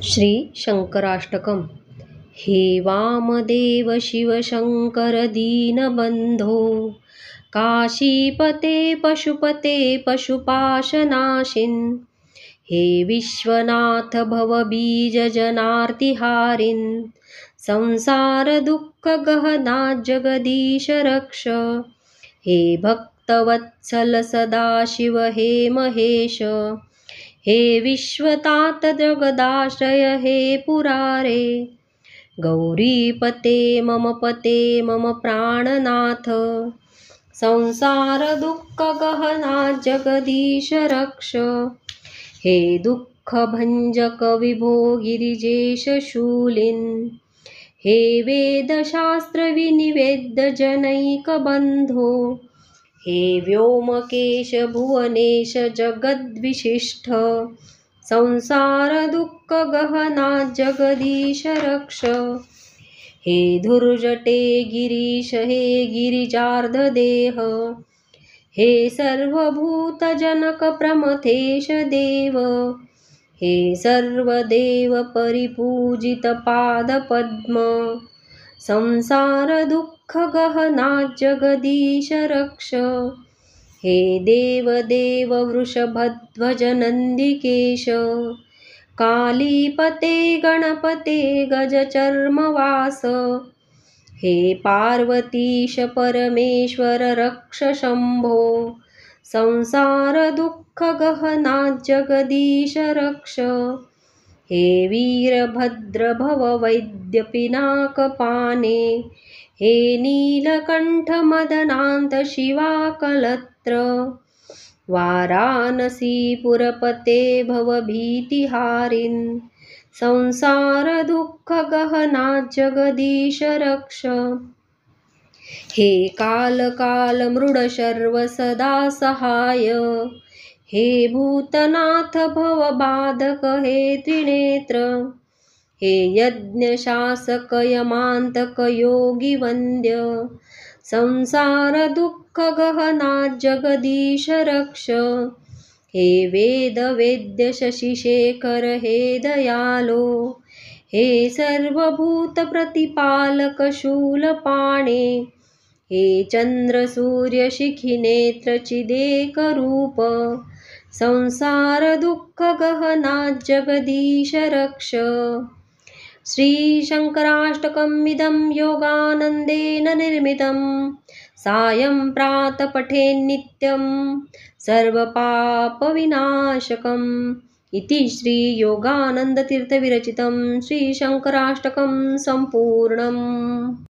श्री शंकराष्टकम्। हे वामदेव शिवशंकर दीनबंधो, काशीपते पशुपते पशुपाशनाशिन्, हे विश्वनाथ भवबीज जनार्तिहारिन्, संसार दुःख गहना जगदीश रक्ष, हे भक्तवत्सल सदाशिव हे महेश, हे विश्वतात जगदाश्रय हे पुरारे, गौरीपते मम प्राणनाथ, संसार दुःख गहना जगदीश रक्ष, हे दुःख भंजक विभो गिरिजेश शूलिन्, हे वेदशास्त्र विनिवेद्य जनैक बंधो, हे व्योमकेश भुवनेश जगद्विशिष्ट, संसार दुःख गहना जगदीश रक्ष, हे धुर्जटे गिरीश हे गिरिजार्ध देह, हे सर्वभूत जनक प्रमथेश देव, हे सर्वदेव परिपूजित पादपद्म, संसार दुःख गहना जगदीश रक्ष, हे देवदेव वृषभध्वज नंदिकेश, कालीपते गणपते गजचर्मवास, हे पार्वतीश परमेश्वर रक्ष शंभो, संसार दुःख गहना जगदीश रक्ष, हे वीरभद्र भव वैद्य पिनाकपाने, हे नीलकंठ मदनांत शिवाकलत्र, वाराणसीपुरपते भव भीतिहारिन्, संसार दुःख गहना जगदीश रक्ष, हे काल मृड शर्व सदा सहाय, हे भूतनाथ भव बाधक हे त्रिनेत्र, हे यज्ञशासक यमांतक योगी वंद्य, संसार दुःख गहना जगदीश रक्ष, हे वेद वेद्य शशिशेखर हे दयालो, हे सर्वभूत प्रतिपालक शूलपाणे, हे चंद्र सूर्य शिखी नेत्र चिदेक रूप, संसार दुःख गहना जगदीश रक्ष। श्री शंकराष्टकमिदं योगानंदेन निर्मितं, सायं प्रातः पठेन्नित्यं सर्वपापविनाशकम् इति श्री योगानंद तीर्थ विरचितं श्री शंकराष्टकं संपूर्णम्।